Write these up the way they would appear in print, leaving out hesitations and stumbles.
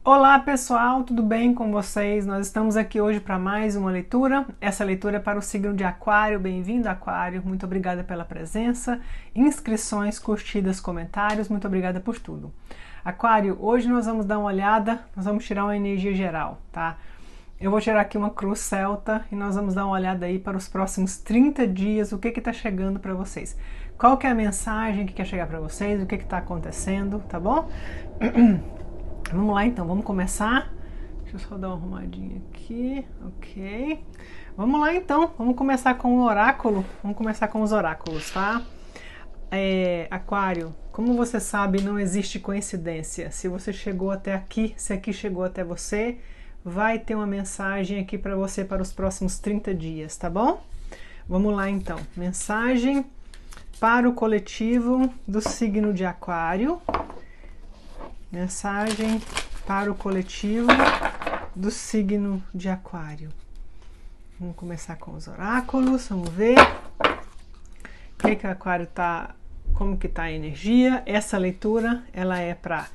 Olá pessoal, tudo bem com vocês? Nós estamos aqui hoje para mais uma leitura. Essa leitura é para o signo de Aquário. Bem-vindo, Aquário. Muito obrigada pela presença, inscrições, curtidas, comentários. Muito obrigada por tudo. Aquário, hoje nós vamos dar uma olhada, nós vamos tirar uma energia geral, tá? Eu vou tirar aqui uma cruz celta e nós vamos dar uma olhada aí para os próximos 30 dias, o que está chegando para vocês. Qual que é a mensagem que quer chegar para vocês, o que está acontecendo, tá bom? Vamos lá então, vamos começar. Deixa eu só dar uma arrumadinha aqui, ok. Vamos lá então, vamos começar com o oráculo, vamos começar com os oráculos, tá? Aquário, como você sabe, não existe coincidência. Se você chegou até aqui, se aqui chegou até você, vai ter uma mensagem aqui para você para os próximos 30 dias, tá bom? Vamos lá então, mensagem para o coletivo do signo de Aquário. Mensagem para o coletivo do signo de Aquário. Vamos começar com os oráculos, vamos ver o que o Aquário tá, como que tá a energia. Essa leitura, ela é para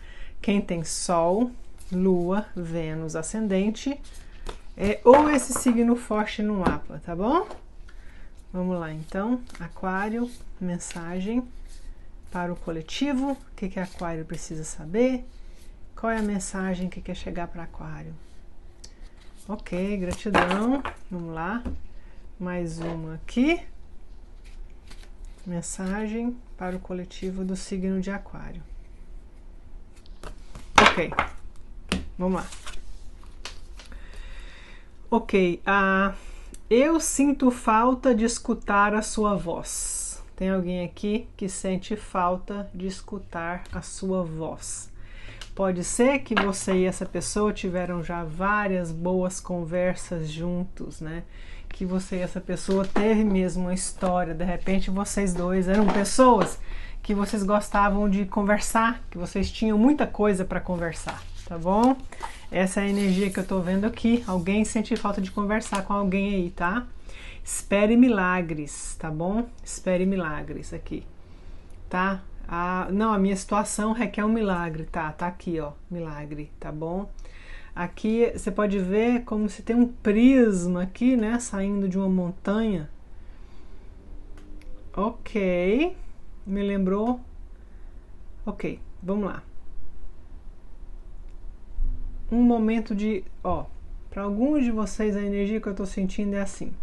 quem tem Sol, Lua, Vênus, Ascendente, ou esse signo forte no mapa, tá bom? Vamos lá então, Aquário, mensagem para o coletivo, o que Aquário precisa saber, qual é a mensagem que quer chegar para Aquário. Ok, gratidão, vamos lá, mais uma aqui, mensagem para o coletivo do signo de Aquário. Ok, vamos lá. Ok, eu sinto falta de escutar a sua voz. Tem alguém aqui que sente falta de escutar a sua voz. Pode ser que você e essa pessoa tiveram já várias boas conversas juntos, né? Que você e essa pessoa teve mesmo uma história. De repente vocês dois eram pessoas que vocês gostavam de conversar, que vocês tinham muita coisa para conversar, tá bom? Essa é a energia que eu tô vendo aqui. Alguém sente falta de conversar com alguém aí, tá? Espere milagres, tá bom? Espere milagres aqui, tá? Não, a minha situação requer um milagre, tá? Tá aqui, ó, milagre, tá bom? Aqui você pode ver como se tem um prisma aqui, né? Saindo de uma montanha. Ok, me lembrou. Ok, vamos lá. Um momento de, ó, para alguns de vocês a energia que eu tô sentindo é assim.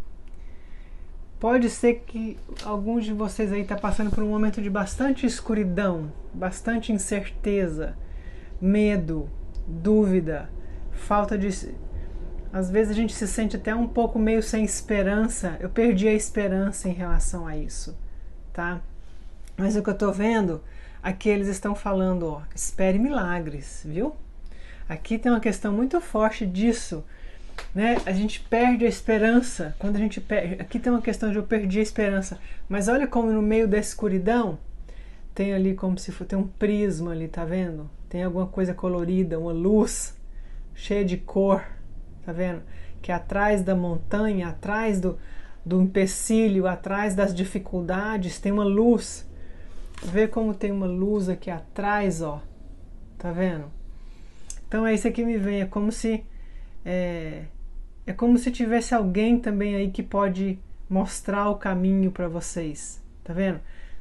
Pode ser que alguns de vocês aí tá passando por um momento de bastante escuridão, bastante incerteza, medo, dúvida, falta de... Às vezes a gente se sente até um pouco meio sem esperança. Eu perdi a esperança em relação a isso, tá? Mas o que eu tô vendo, aqui eles estão falando, ó, espere milagres, viu? Aqui tem uma questão muito forte disso, né? A gente perde a esperança quando a gente perde. Aqui tem uma questão de eu perdi a esperança, mas olha como no meio da escuridão tem ali como se fosse, tem um prisma ali, tá vendo? Tem alguma coisa colorida, uma luz cheia de cor, tá vendo? Que atrás da montanha, atrás do empecilho, atrás das dificuldades tem uma luz. Vê como tem uma luz aqui atrás, ó, tá vendo? Então é isso que me vem, é como se tivesse alguém também aí que pode mostrar o caminho para vocês, tá vendo?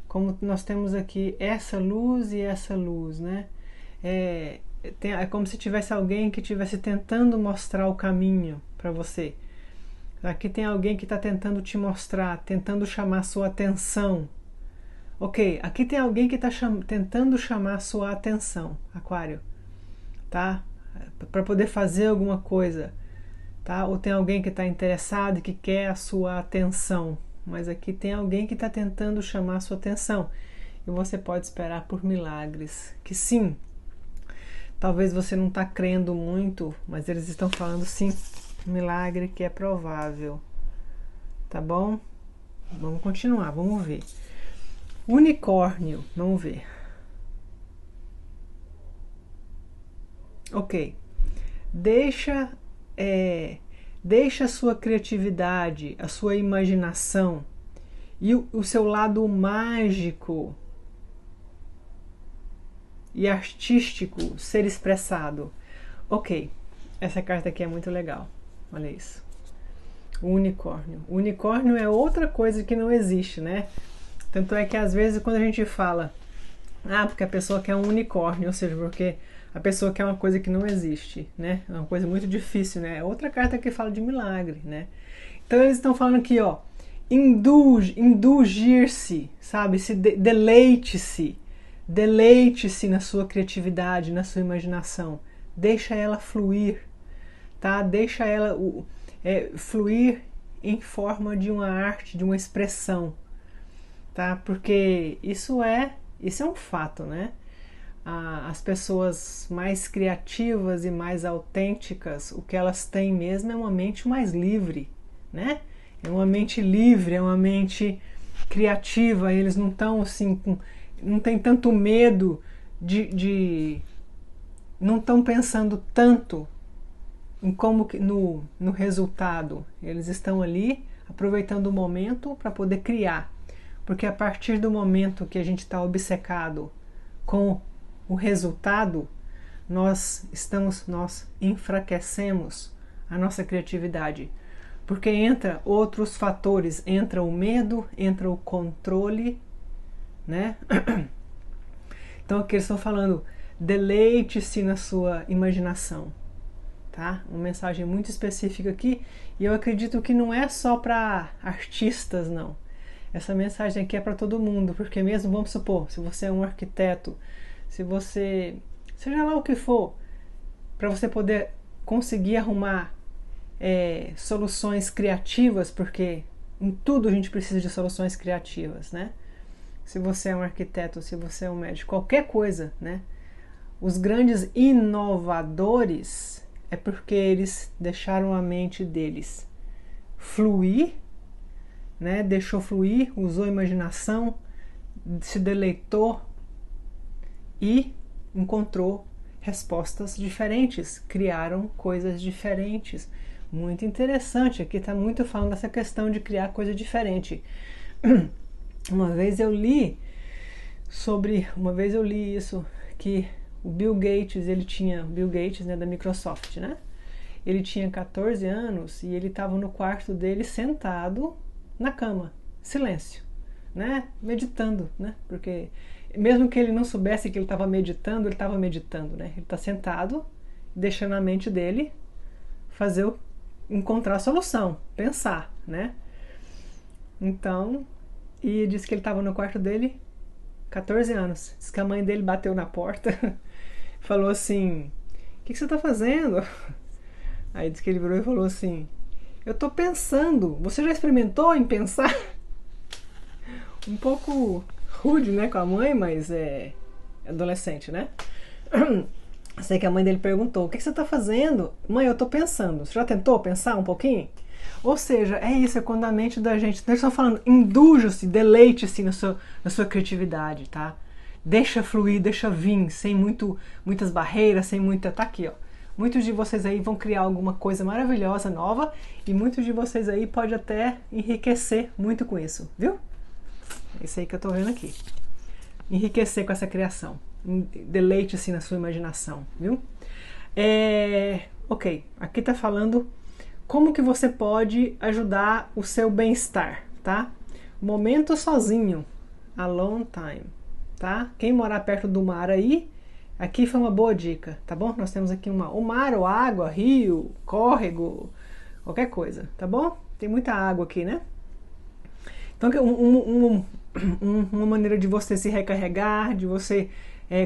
Como nós temos aqui essa luz e essa luz, né? É como se tivesse alguém que estivesse tentando mostrar o caminho para você. Aqui tem alguém que está tentando te mostrar, tentando chamar sua atenção. Ok, aqui tem alguém que está tentando chamar sua atenção, Aquário, tá? Para poder fazer alguma coisa, tá? Ou tem alguém que está interessado e que quer a sua atenção, mas aqui tem alguém que está tentando chamar a sua atenção e você pode esperar por milagres, que sim, talvez você não está crendo muito, mas eles estão falando sim, milagre que é provável, tá bom? Vamos continuar, vamos ver. Unicórnio, vamos ver. Ok, deixa a sua criatividade, a sua imaginação e o seu lado mágico e artístico ser expressado. Ok, essa carta aqui é muito legal, olha isso. O unicórnio. O unicórnio é outra coisa que não existe, né? Tanto é que às vezes quando a gente fala, porque a pessoa quer um unicórnio, ou seja, porque a pessoa quer uma coisa que não existe, né? É uma coisa muito difícil, né? É outra carta que fala de milagre, né? Então eles estão falando aqui, ó, indulgir-se, sabe? Deleite-se na sua criatividade, na sua imaginação. Deixa ela fluir, tá? Deixa ela fluir em forma de uma arte, de uma expressão, tá? Porque isso é um fato, né? As pessoas mais criativas e mais autênticas, o que elas têm mesmo é uma mente mais livre, né? É uma mente livre, é uma mente criativa, eles não estão assim, não tem tanto medo não estão pensando tanto em como no resultado. Eles estão ali aproveitando o momento para poder criar, porque a partir do momento que a gente está obcecado com o resultado, nós enfraquecemos a nossa criatividade, porque entra outros fatores, entra o medo, entra o controle, né? Então aqui eles estão falando, deleite-se na sua imaginação, tá? Uma mensagem muito específica aqui, e eu acredito que não é só para artistas, não. Essa mensagem aqui é para todo mundo, porque mesmo, vamos supor, se você é um arquiteto, se você, seja lá o que for, para você poder conseguir arrumar soluções criativas, porque em tudo a gente precisa de soluções criativas, né? Se você é um arquiteto, se você é um médico, qualquer coisa, né? Os grandes inovadores é porque eles deixaram a mente deles fluir, né? Deixou fluir, usou a imaginação, se deleitou e encontrou respostas diferentes, criaram coisas diferentes. Muito interessante, aqui está muito falando dessa questão de criar coisa diferente. Uma vez eu li isso, que o Bill Gates, né, da Microsoft, né? Ele tinha 14 anos e ele estava no quarto dele sentado na cama, silêncio, né? Meditando, né? Porque mesmo que ele não soubesse que ele estava meditando, né? Ele está sentado, deixando a mente dele encontrar a solução, pensar, né? Então, e disse que ele estava no quarto dele, 14 anos. Diz que a mãe dele bateu na porta, falou assim, o que você está fazendo? Aí disse que ele virou e falou assim, eu estou pensando, você já experimentou em pensar? Um pouco rude, né, com a mãe, mas é adolescente, né? Sei que a mãe dele perguntou, o que você está fazendo? Mãe, eu estou pensando. Você já tentou pensar um pouquinho? Ou seja, é isso, é quando a mente da gente... Eles estão falando, indulja-se, deleite-se na sua criatividade, tá? Deixa fluir, deixa vir, sem muitas barreiras, sem muita... Tá aqui, ó. Muitos de vocês aí vão criar alguma coisa maravilhosa, nova, e muitos de vocês aí pode até enriquecer muito com isso, viu? É isso aí que eu tô vendo aqui. Enriquecer com essa criação. Deleite-se na sua imaginação, viu? Ok, aqui tá falando como que você pode ajudar o seu bem-estar, tá? Momento sozinho, alone time, tá? Quem morar perto do mar aí, aqui foi uma boa dica, tá bom? Nós temos aqui o mar, ou água, rio, córrego, qualquer coisa, tá bom? Tem muita água aqui, né? Então, uma maneira de você se recarregar, de você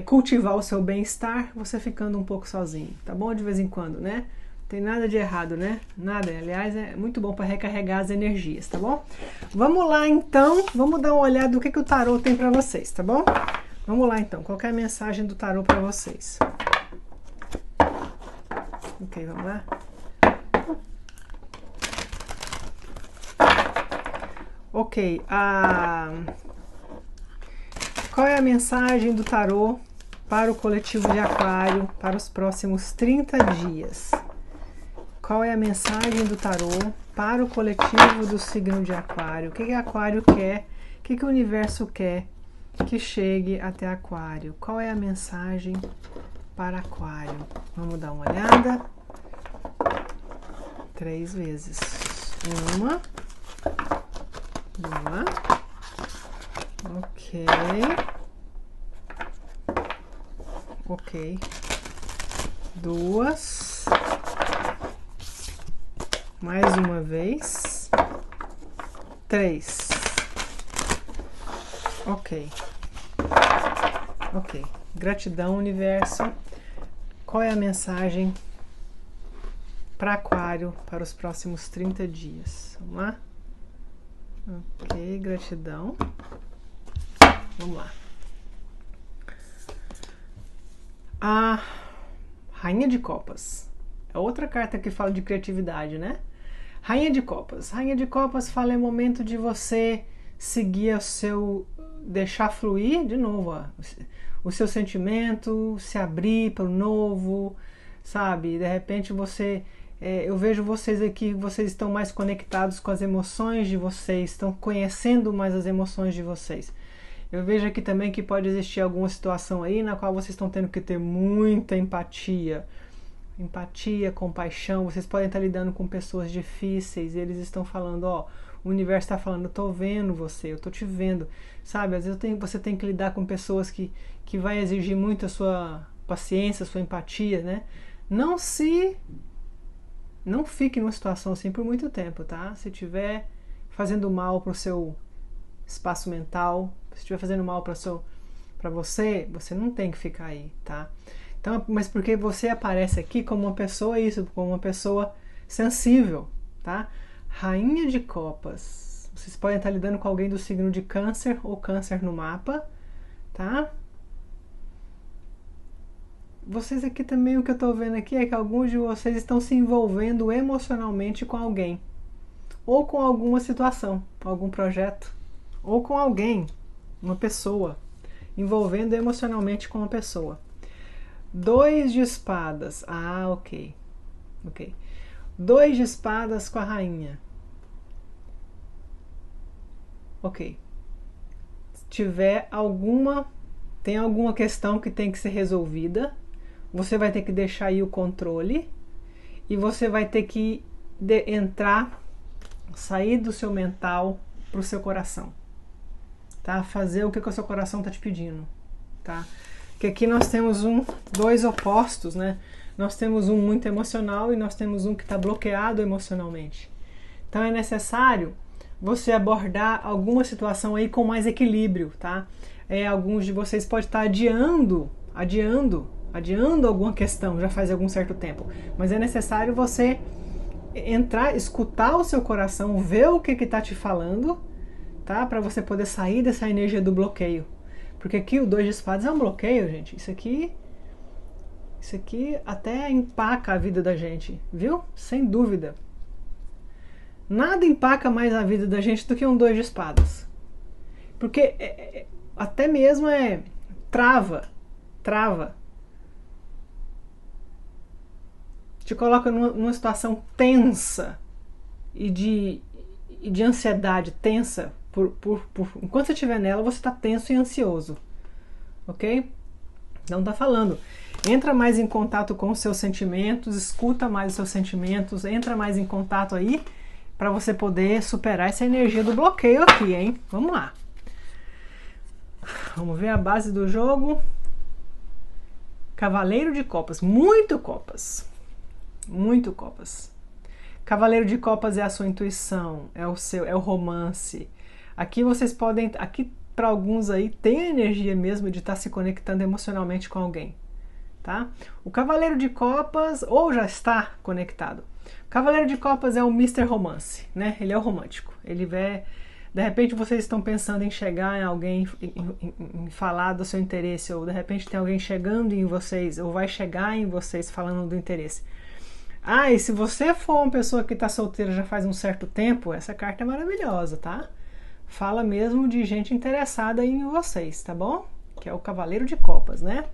cultivar o seu bem-estar, você ficando um pouco sozinho, tá bom? De vez em quando, né? Não tem nada de errado, né? Nada, aliás, é muito bom para recarregar as energias, tá bom? Vamos lá, então, vamos dar uma olhada do que o tarô tem para vocês, tá bom? Vamos lá, então, qual que é a mensagem do tarô para vocês? Ok, vamos lá? Ok, qual é a mensagem do tarô para o coletivo de Aquário para os próximos 30 dias? Qual é a mensagem do tarô para o coletivo do signo de Aquário? O que Aquário quer? O que o universo quer que chegue até Aquário? Qual é a mensagem para Aquário. Vamos dar uma olhada. 3 vezes. 1, 2. Ok. Ok. 2. Mais uma vez. 3. Ok. Ok. Gratidão, universo. Qual é a mensagem para Aquário para os próximos 30 dias? Vamos lá? Ok, gratidão. Vamos lá. A Rainha de Copas. É outra carta que fala de criatividade, né? Rainha de Copas. Rainha de Copas fala é momento de você seguir o seu... deixar fluir, de novo, ó, o seu sentimento, se abrir para o novo, sabe? De repente você... eu vejo vocês aqui, vocês estão mais conectados com as emoções de vocês, estão conhecendo mais as emoções de vocês. Eu vejo aqui também que pode existir alguma situação aí na qual vocês estão tendo que ter muita empatia. Empatia, compaixão, vocês podem estar lidando com pessoas difíceis, e eles estão falando, ó, o universo está falando, eu tô vendo você, eu tô te vendo, sabe? Às vezes você tem que lidar com pessoas que vai exigir muito a sua paciência, a sua empatia, né? Não fique numa situação assim por muito tempo, tá? Se estiver fazendo mal pro seu espaço mental, se estiver fazendo mal para você não tem que ficar aí, tá? Então, mas porque você aparece aqui como uma pessoa como uma pessoa sensível, tá? Rainha de Copas. Vocês podem estar lidando com alguém do signo de Câncer ou Câncer no mapa, tá? Vocês aqui também, o que eu tô vendo aqui é que alguns de vocês estão se envolvendo emocionalmente com alguém, ou com alguma situação, algum projeto, ou com alguém, uma pessoa, envolvendo emocionalmente com uma pessoa. 2 de espadas. Ah, ok. Ok. 2 de espadas com a rainha. Ok. Se tiver tem alguma questão que tem que ser resolvida, você vai ter que deixar aí o controle e você vai ter que sair do seu mental para o seu coração, tá? Fazer o que o seu coração tá te pedindo, tá? Porque aqui nós temos 2 opostos, né? Nós temos um muito emocional e nós temos um que está bloqueado emocionalmente. Então é necessário você abordar alguma situação aí com mais equilíbrio, tá? Alguns de vocês podem estar adiando alguma questão já faz algum certo tempo, mas é necessário você escutar o seu coração, ver o que está te falando, tá? Para você poder sair dessa energia do bloqueio. Porque aqui o 2 de espadas é um bloqueio, gente. Isso aqui até empaca a vida da gente, viu? Sem dúvida. Nada empaca mais a vida da gente do que um 2 de espadas. Porque até mesmo trava. Te coloca numa situação tensa e de ansiedade tensa. Enquanto você estiver nela, você está tenso e ansioso, ok? Não tá falando. Entra mais em contato com os seus sentimentos, escuta mais os seus sentimentos, entra mais em contato aí para você poder superar essa energia do bloqueio aqui, hein? Vamos lá. Vamos ver a base do jogo. Cavaleiro de Copas, muito Copas. Cavaleiro de Copas é a sua intuição, é o romance. Aqui vocês podem, para alguns aí tem a energia mesmo de estar se conectando emocionalmente com alguém, tá? O Cavaleiro de Copas, ou já está conectado. O Cavaleiro de Copas é o Mr. Romance, né? Ele é o romântico. Ele vai, de repente vocês estão pensando em chegar em alguém, em falar do seu interesse, ou de repente tem alguém chegando em vocês, ou vai chegar em vocês falando do interesse. Ah, e se você for uma pessoa que está solteira já faz um certo tempo, essa carta é maravilhosa, tá? Fala mesmo de gente interessada em vocês, tá bom? Que é o Cavaleiro de Copas, né?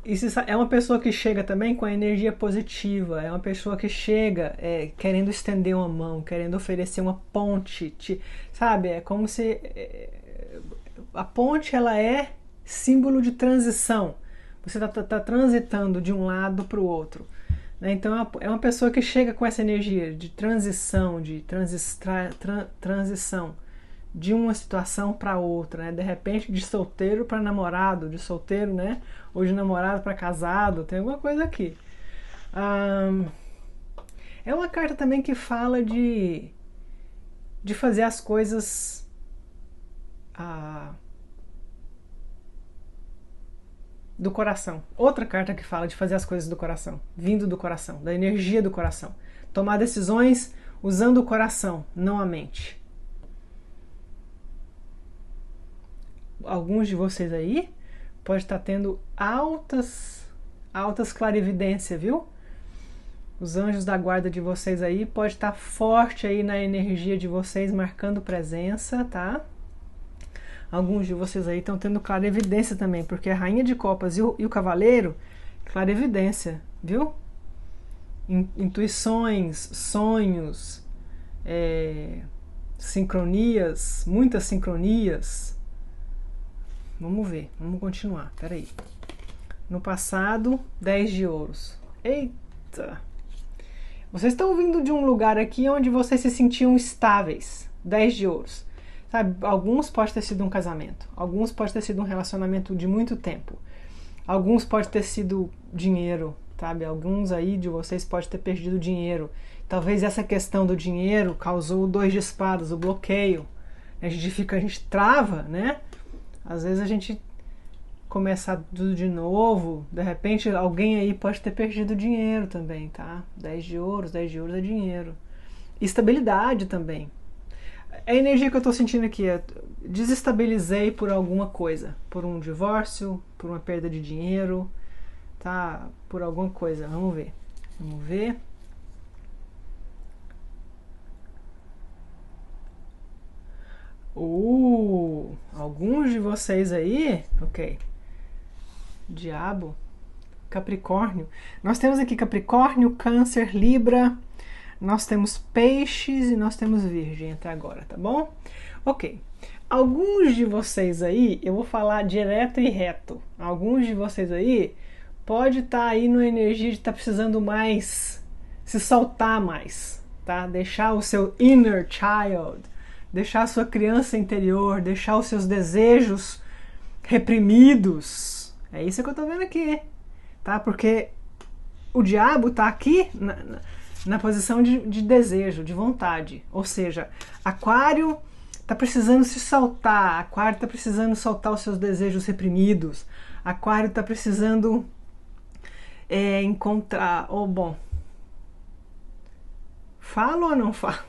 Isso é uma pessoa que chega também com a energia positiva, é uma pessoa que chega querendo estender uma mão, querendo oferecer uma ponte, sabe? É como se a ponte ela é símbolo de transição. você tá transitando de um lado para o outro. Né? Então é uma pessoa que chega com essa energia de transição, de transição de uma situação para outra, né? De repente de solteiro para namorado, de solteiro, né? Ou de namorado para casado, tem alguma coisa aqui. É uma carta também que fala de fazer as coisas do coração. Outra carta que fala de fazer as coisas do coração, vindo do coração, da energia do coração. Tomar decisões usando o coração, não a mente. Alguns de vocês aí pode estar tendo altas clarividências, viu? Os anjos da guarda de vocês aí pode estar forte aí na energia de vocês, marcando presença, tá? Alguns de vocês aí estão tendo clarividência também, porque a rainha de copas e o cavaleiro, clarividência, viu? Intuições, sonhos, sincronias, muitas sincronias. Vamos ver, vamos continuar, peraí. No passado, 10 de ouros. Eita! Vocês estão vindo de um lugar aqui onde vocês se sentiam estáveis. 10 de ouros. Sabe, alguns pode ter sido um casamento. Alguns pode ter sido um relacionamento de muito tempo. Alguns pode ter sido dinheiro, sabe? Alguns aí de vocês pode ter perdido dinheiro. Talvez essa questão do dinheiro causou o 2 de espadas, o bloqueio. A gente trava, né? Às vezes a gente começa tudo de novo, de repente alguém aí pode ter perdido dinheiro também, tá? 10 de ouros é dinheiro. Estabilidade também. A energia que eu tô sentindo aqui é desestabilizei por alguma coisa, por um divórcio, por uma perda de dinheiro, tá? Por alguma coisa. Vamos ver. Vamos ver. Alguns de vocês aí, ok. Diabo, Capricórnio. Nós temos aqui Capricórnio, Câncer, Libra. Nós temos Peixes e nós temos Virgem até agora, tá bom? Ok. Alguns de vocês aí, eu vou falar direto e reto. Alguns de vocês aí pode estar aí numa energia de estar precisando mais, se soltar mais, tá? Deixar o seu inner child, deixar a sua criança interior, deixar os seus desejos reprimidos. É isso que eu tô vendo aqui, tá? Porque o diabo tá aqui na posição de desejo, de vontade. Ou seja, Aquário tá precisando se soltar, Aquário tá precisando soltar os seus desejos reprimidos, Aquário tá precisando encontrar... bom, falo ou não falo?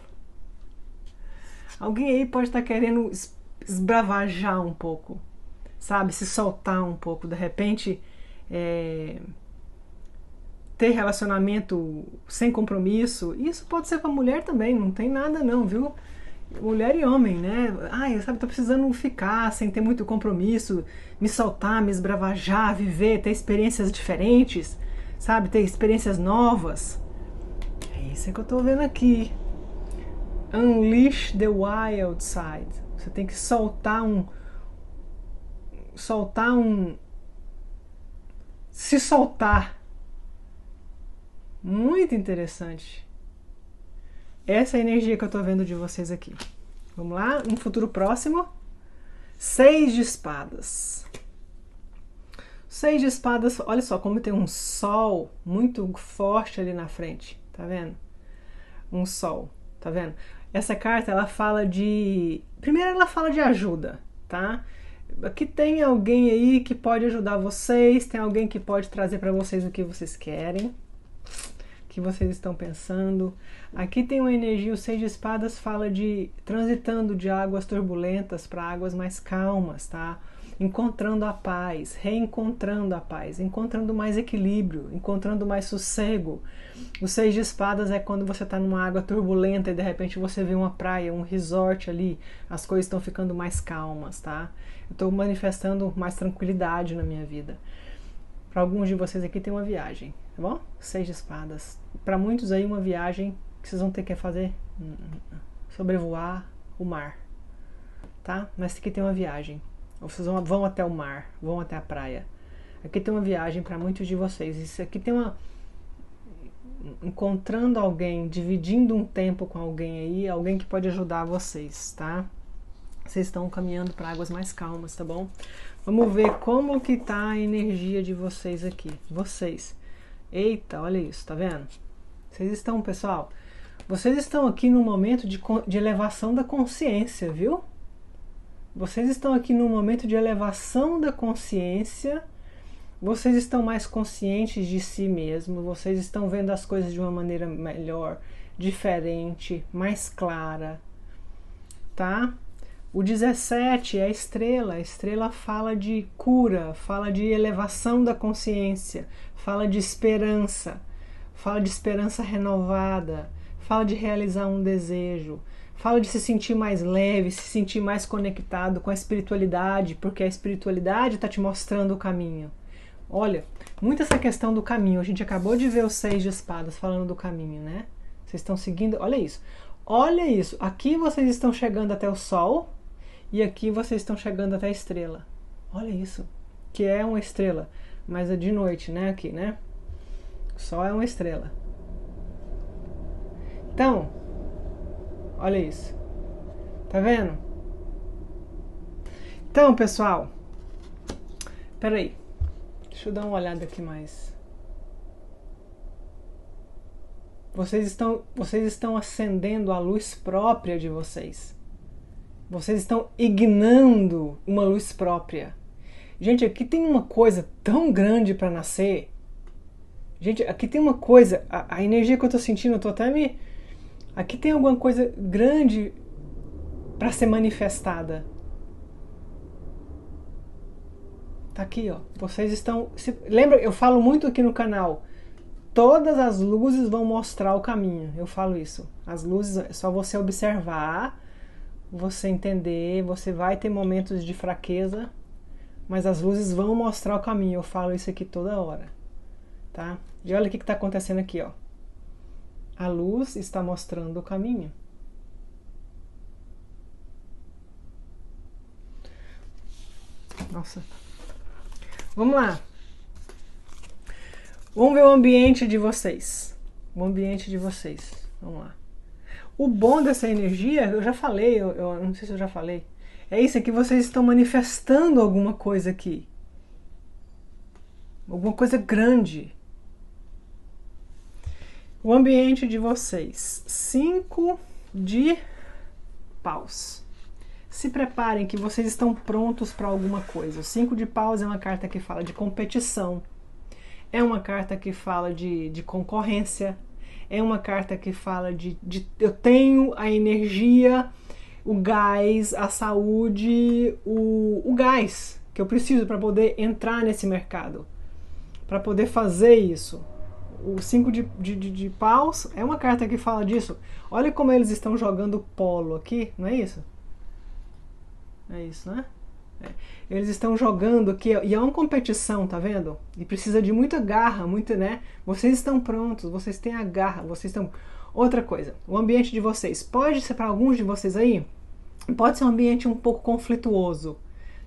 Alguém aí pode estar querendo esbravajar um pouco, sabe? Se soltar um pouco, de repente ter relacionamento sem compromisso. Isso pode ser para mulher também, não tem nada não, viu? Mulher e homem, né? Sabe, tô precisando ficar sem ter muito compromisso, me soltar, me esbravajar, viver, ter experiências diferentes, sabe? Ter experiências novas. É isso que eu tô vendo aqui. Unleash the wild side. Você tem que soltar se soltar. Muito interessante. Essa é a energia que eu tô vendo de vocês aqui. Vamos lá, um futuro próximo. 6 de espadas. 6 de espadas, olha só como tem um sol muito forte ali na frente, tá vendo? Um sol, tá vendo? Essa carta, ela fala de... Primeiro ela fala de ajuda, tá? Aqui tem alguém aí que pode ajudar vocês, tem alguém que pode trazer para vocês o que vocês querem, o que vocês estão pensando. Aqui tem uma energia, o 6 de espadas fala de transitando de águas turbulentas para águas mais calmas, tá? Encontrando a paz, reencontrando a paz, encontrando mais equilíbrio, encontrando mais sossego. O 6 de espadas é quando você está numa água turbulenta e de repente você vê uma praia, um resort ali, as coisas estão ficando mais calmas, tá? Eu estou manifestando mais tranquilidade na minha vida. Para alguns de vocês aqui tem uma viagem, tá bom? 6 de espadas. Para muitos aí uma viagem que vocês vão ter que fazer, sobrevoar o mar, tá? Mas aqui tem uma viagem. Vocês vão até o mar, vão até a praia. Aqui tem uma viagem para muitos de vocês. Isso aqui tem uma... encontrando alguém, dividindo um tempo com alguém aí, alguém que pode ajudar vocês, tá? Vocês estão caminhando para águas mais calmas, tá bom? Vamos ver como que tá a energia de vocês aqui. Vocês. Eita, olha isso, tá vendo? Vocês estão, pessoal, vocês estão aqui num momento de elevação da consciência, viu? Vocês estão aqui num momento de elevação da consciência. Vocês estão mais conscientes de si mesmos, vocês estão vendo as coisas de uma maneira melhor, diferente, mais clara, tá? O 17 é a estrela fala de cura, fala de elevação da consciência, fala de esperança renovada, fala de realizar um desejo, fala de se sentir mais leve, se sentir mais conectado com a espiritualidade, porque a espiritualidade está te mostrando o caminho. Olha, muito essa questão do caminho. A gente acabou de ver os 6 de espadas falando do caminho, né? Vocês estão seguindo... Olha isso. Olha isso. Aqui vocês estão chegando até o sol e aqui vocês estão chegando até a estrela. Olha isso. Que é uma estrela. Mas é de noite, né? Aqui, né? O sol é uma estrela. Então, olha isso. Tá vendo? Então, pessoal. Peraí. Deixa eu dar uma olhada aqui mais. Vocês estão acendendo a luz própria de vocês. Vocês estão ignando uma luz própria. Gente, aqui tem uma coisa tão grande para nascer. Gente, aqui tem uma coisa, a energia que eu tô sentindo, eu tô até me... Aqui tem alguma coisa grande para ser manifestada. Tá aqui, ó. Vocês estão... Lembra, eu falo muito aqui no canal. Todas as luzes vão mostrar o caminho. Eu falo isso. As luzes, é só você observar, você entender, você vai ter momentos de fraqueza, mas as luzes vão mostrar o caminho. Eu falo isso aqui toda hora. Tá? E olha o que está acontecendo aqui, ó. A luz está mostrando o caminho. Nossa. Vamos lá. Vamos ver o ambiente de vocês. O ambiente de vocês. Vamos lá. O bom dessa energia, eu já falei, eu não sei se eu já falei, é isso aqui, vocês estão manifestando alguma coisa aqui. Alguma coisa grande. O ambiente de vocês. 5 de paus. Se preparem que vocês estão prontos para alguma coisa. O 5 de paus é uma carta que fala de competição. É uma carta que fala de concorrência. É uma carta que fala de eu tenho a energia, o gás, a saúde, o gás que eu preciso para poder entrar nesse mercado. Para poder fazer isso. O 5 de paus é uma carta que fala disso. Olha como eles estão jogando polo aqui, não é isso? É isso, né? É. Eles estão jogando aqui, e é uma competição, tá vendo? E precisa de muita garra, muito, né? Vocês estão prontos, vocês têm a garra, vocês estão... Outra coisa, o ambiente de vocês, pode ser para alguns de vocês aí, pode ser um ambiente um pouco conflituoso,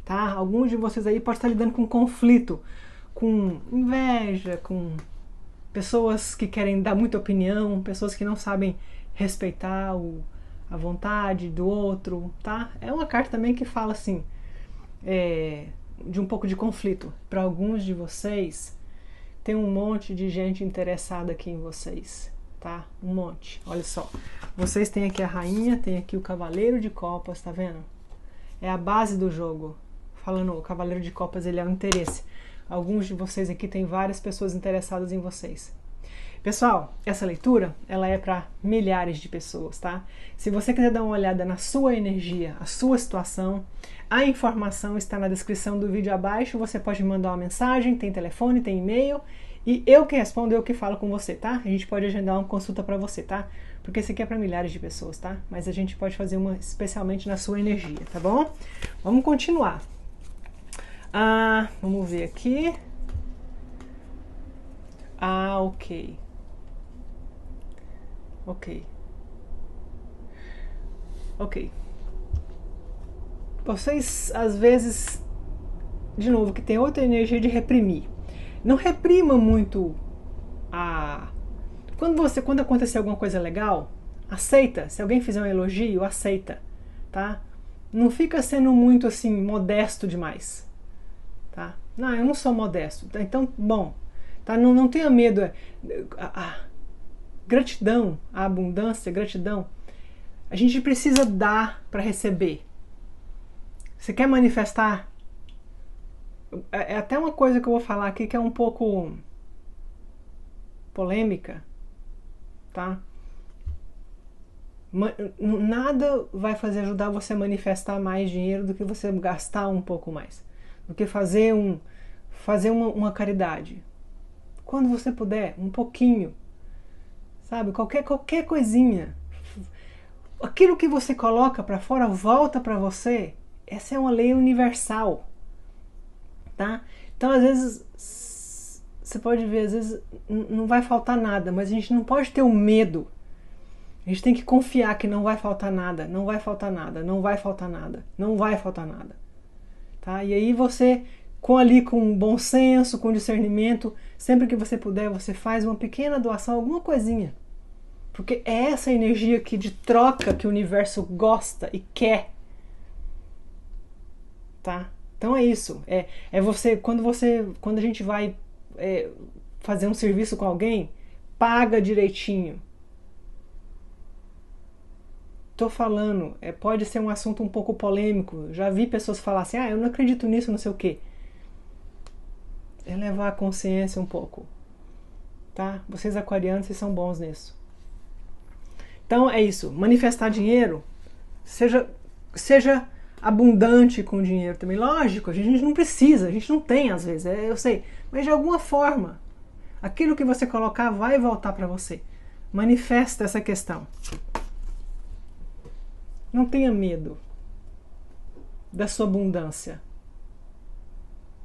tá? Alguns de vocês aí podem estar lidando com conflito, com inveja, com pessoas que querem dar muita opinião, pessoas que não sabem respeitar a vontade do outro, tá? É uma carta também que fala assim, de um pouco de conflito. Para alguns de vocês, tem um monte de gente interessada aqui em vocês, tá? Um monte. Olha só. Vocês têm aqui a rainha, tem aqui o cavaleiro de copas, tá vendo? É a base do jogo. Falando, o cavaleiro de copas, ele é o interesse. Alguns de vocês aqui tem várias pessoas interessadas em vocês. Pessoal, essa leitura, ela é para milhares de pessoas, tá? Se você quiser dar uma olhada na sua energia, a sua situação, a informação está na descrição do vídeo abaixo, você pode me mandar uma mensagem, tem telefone, tem e-mail, e eu que respondo, eu que falo com você, tá? A gente pode agendar uma consulta para você, tá? Porque esse aqui é para milhares de pessoas, tá? Mas a gente pode fazer uma especialmente na sua energia, tá bom? Vamos continuar. Vamos ver aqui. Ok. Ok. Vocês, às vezes, de novo, que tem outra energia de reprimir. Não reprima muito a... Quando acontecer alguma coisa legal, aceita. Se alguém fizer um elogio, aceita, tá? Não fica sendo muito assim, modesto demais, tá? Não, eu não sou modesto, tá? Então, bom, tá? Não tenha medo. Gratidão, a abundância, gratidão. A gente precisa dar para receber. Você quer manifestar? É até uma coisa que eu vou falar aqui que é um pouco polêmica, tá? Nada vai ajudar você a manifestar mais dinheiro do que você gastar um pouco mais, do que fazer uma caridade. Quando você puder, um pouquinho, sabe? Qualquer coisinha. Aquilo que você coloca para fora volta para você. Essa é uma lei universal, tá? Então, às vezes, você pode ver, às vezes não vai faltar nada, mas a gente não pode ter um medo. A gente tem que confiar que não vai faltar nada, não vai faltar nada, não vai faltar nada, não vai faltar nada, tá? E aí você, com bom senso, com discernimento, sempre que você puder, você faz uma pequena doação, alguma coisinha. Porque é essa energia aqui de troca que o universo gosta e quer, tá? Então é isso. Quando a gente vai fazer um serviço com alguém, paga direitinho. Tô falando, pode ser um assunto um pouco polêmico. Já vi pessoas falar assim, eu não acredito nisso, não sei o quê. É levar a consciência um pouco, tá? Vocês aquarianos, vocês são bons nisso. Então é isso, manifestar dinheiro, seja abundante com dinheiro também. Lógico, a gente não precisa, a gente não tem às vezes, eu sei, mas de alguma forma, aquilo que você colocar vai voltar para você. Manifesta essa questão. Não tenha medo da sua abundância.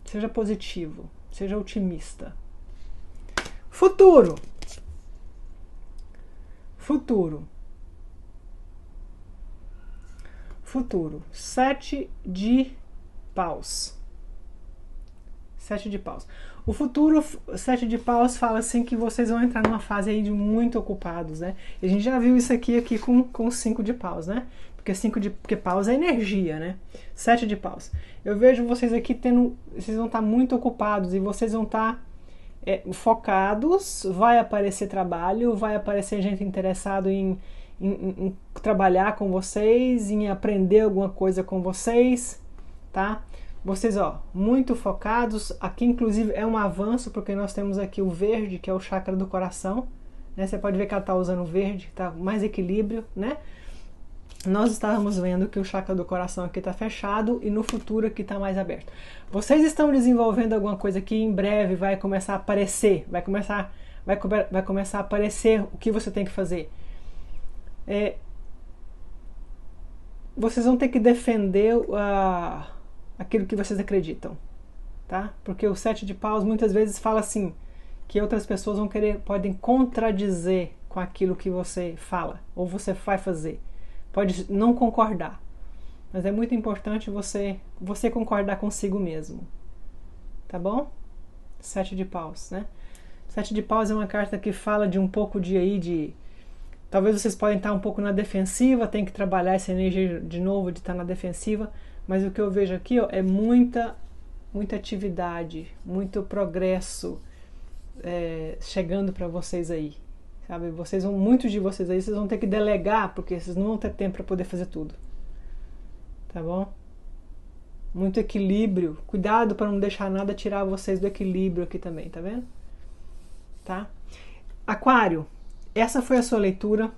Seja positivo, seja otimista. Futuro. Futuro. 7 de paus. 7 de paus. O futuro, 7 de paus, fala assim que vocês vão entrar numa fase aí de muito ocupados, né? E a gente já viu isso aqui com 5 de paus, né? Porque paus é energia, né? 7 de paus. Eu vejo vocês aqui vocês vão estar muito ocupados e vocês vão estar focados, vai aparecer trabalho, vai aparecer gente interessada em trabalhar com vocês, em aprender alguma coisa com vocês, tá? Vocês, muito focados. Aqui, inclusive, é um avanço, porque nós temos aqui o verde, que é o chakra do coração, né? Você pode ver que ela está usando o verde, tá mais equilíbrio, né? Nós estávamos vendo que o chakra do coração aqui está fechado e no futuro aqui está mais aberto. Vocês estão desenvolvendo alguma coisa que em breve vai começar a aparecer, vai começar a aparecer o que você tem que fazer. Vocês vão ter que defender aquilo que vocês acreditam, tá? Porque o 7 de paus muitas vezes fala assim, que outras pessoas podem contradizer com aquilo que você fala, ou você vai fazer. Pode não concordar, mas é muito importante você concordar consigo mesmo, tá bom? 7 de paus, né? 7 de paus é uma carta que fala de um pouco talvez vocês podem estar um pouco na defensiva, tem que trabalhar essa energia de novo de estar na defensiva, mas o que eu vejo aqui é muita atividade, muito progresso chegando para vocês aí. Sabe, muitos de vocês aí, vocês vão ter que delegar, porque vocês não vão ter tempo para poder fazer tudo. Tá bom? Muito equilíbrio. Cuidado para não deixar nada tirar vocês do equilíbrio aqui também, tá vendo? Tá? Aquário, essa foi a sua leitura.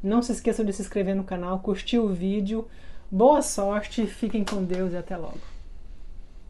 Não se esqueçam de se inscrever no canal, curtir o vídeo. Boa sorte, fiquem com Deus e até logo.